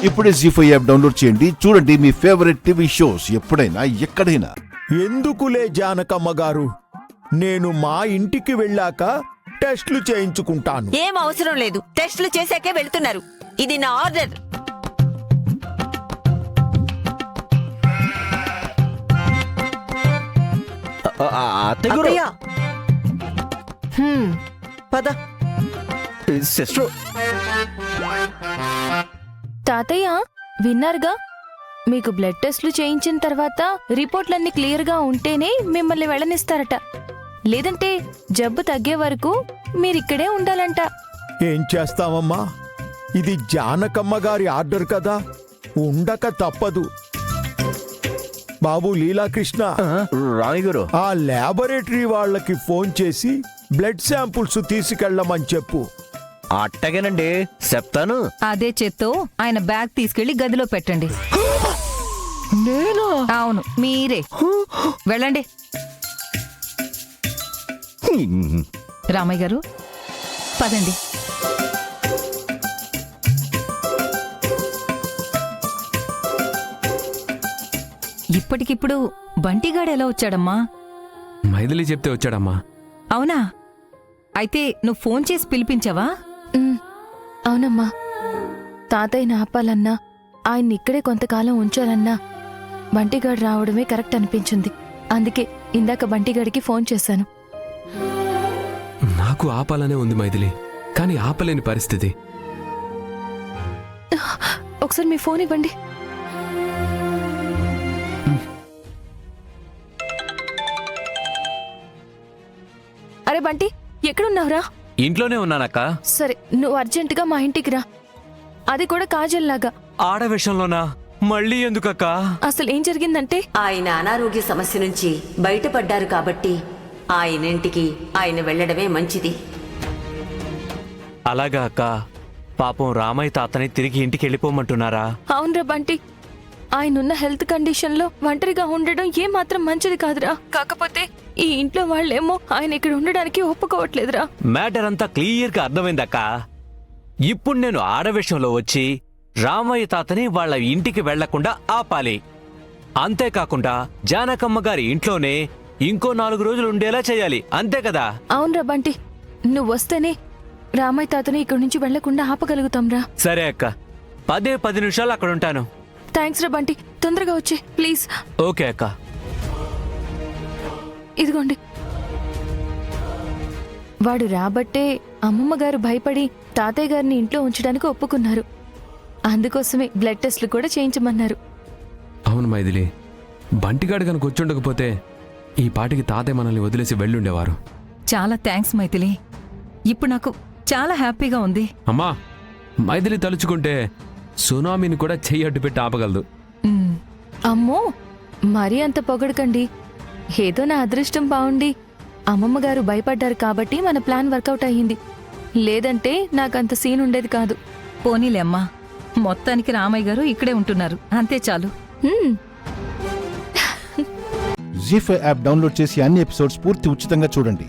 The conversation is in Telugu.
ఇప్పుడే జీ5 యాప్ డౌన్లోడ్ చేయండి. చూడండి మీ ఫేవరెట్ టీవీ షోస్ ఎప్పుడైనా ఎక్కడైనా. ఎందుకులే జానకమ్మ గారు, నేను మా ఇంటికి వెళ్ళాక టెస్టులు చేయించుకుంటాను. ఏం అవసరం లేదు, టెస్టులు చేశాకే వెళ్తున్నారు. ఇది నా ఆర్డర్. అత్తయ్య పద. సిస్టర్, తాతయ్య విన్నారుగా, మీకు బ్లడ్ టెస్ట్లు చేయించిన తర్వాత రిపోర్ట్లన్నీ క్లియర్గా ఉంటేనే మిమ్మల్ని వెళ్ళనిస్తారట. లేదంటే జబ్బు తగ్గే వరకు మీరిక్కడే ఉండాలంట. ఏం చేస్తామమ్మా, ఇది జానకమ్మ గారి ఆర్డర్ కదా, ఉండక తప్పదు. బాబు లీలాకృష్ణ, రామయ్య గారు, ఆ ల్యాబొరేటరీ వాళ్ళకి ఫోన్ చేసి బ్లడ్ శాంపుల్స్ తీసుకెళ్ళమని చెప్పు. అట్టగేనండి, చెప్తాను. అదే చేత్తో ఆయన బ్యాగ్ తీసుకెళ్లి గదిలో పెట్టండి. నేనా? అవును, మీరే. వెళ్ళండి. రామయ్య గారు, పదండి. ఇప్పటికిప్పుడు బంటిగాడు ఎలా వచ్చాడమ్మా? మైథిలి చెప్తే వచ్చాడమ్మా. అవునా? అయితే నువ్వు ఫోన్ చేసి పిలిపించావా? అవునమ్మా, తాతయ్యని ఆపాలన్నా ఆయన్ని ఇక్కడే కొంతకాలం ఉంచాలన్నా బంటిగాడు రావడమే కరెక్ట్ అనిపించింది. అందుకే ఇందాక బంటిగాడికి ఫోన్ చేశాను. నాకు ఆపాలనే ఉంది మైథిలి, కానీ ఆపలేని పరిస్థితి. ఒకసారి మీ ఫోన్ ఇవ్వండి. అరే బంటి, ఎక్కడున్నావురా? ఇంట్లోనే ఉన్నానక్క. సరే, నువ్వు అర్జెంటుగా మా ఇంటికి రా. అది కూడా కాజల్లాగా. ఆడ విషయంలోనా? మళ్ళీ ఎందుకక్క? అసలు ఏం జరిగిందంటే, ఆయన అనారోగ్య సమస్య నుంచి బయటపడ్డారు కాబట్టి ఆయన ఇంటికి ఆయన వెళ్లడమే మంచిది. అలాగా అక్క. పాపం రామయ్య తాతని తిరిగి ఇంటికి వెళ్ళిపోమంటున్నారా? అవునరా బంటి, ఆయనున్న హెల్త్ కండిషన్ లో ఒంటరిగా ఉండడం ఏమాత్రం మంచిది కాదురా. కాకపోతే ఈ ఇంట్లో వాళ్ళేమో ఆయన ఇక్కడ ఉండడానికి ఒప్పుకోవట్లేదురా. మ్యాటర్ అంతా క్లియర్ గా అర్థమైందక్క. ఇప్పుడు నేను ఆడ విషయంలో వచ్చి రామయ్య తాతని వాళ్ళ ఇంటికి వెళ్లకుండా ఆపాలి. అంతేకాకుండా జానకమ్మ గారి ఇంట్లోనే ఇంకో 4 రోజులు ఉండేలా చేయాలి. అంతే కదా? అవునరా బంటి, నువ్వు వస్తేనే రామయ్య తాతని ఇక్కడి నుంచి వెళ్లకుండా ఆపగలుగుతాంరా. సరే అక్క, 10 నిమిషాలు అక్కడ ఉంటాను. థ్యాంక్స్ రా బంటి, తొందరగా వచ్చే ప్లీజ్. ఓకే అక్క. ఇదిగోండి. వాడు రాబట్టే అమ్మమ్మ గారు భయపడి తాతయ్య గారిని ఇంట్లో ఉంచడానికి ఒప్పుకున్నారు. అందుకోసమే బ్లడ్ టెస్ట్లు కూడా చేయించమన్నారు. అవును మైథిలి, బంటిగాడు కనుక వచ్చుండకపోతే ఈ పాటికి తాతయ్య మనల్ని వదిలేసి వెళ్ళుండేవారు. చాలా థ్యాంక్స్ మైథిలి. ఇప్పుడు నాకు చాలా హ్యాపీగా ఉంది. అమ్మా, మైథిలి తలుచుకుంటే సునామీని కూడా చెయ్యి అడ్డు పెట్టి ఆపగలదు. అమ్మో, మరీ అంత పొగడకండి. ఏదో నా అదృష్టం బాగుండి అమ్మమ్మ గారు భయపడ్డారు కాబట్టి మన ప్లాన్ వర్కౌట్ అయ్యింది. లేదంటే నాకంత సీన్ ఉండేది కాదు. పోనీలే అమ్మా, మొత్తానికి రామయ్య గారు ఇక్కడే ఉంటున్నారు, అంతే చాలు. జీ5 యాప్ డౌన్లోడ్ చేసి అన్ని ఎపిసోడ్స్ పూర్తి ఉచితంగా చూడండి.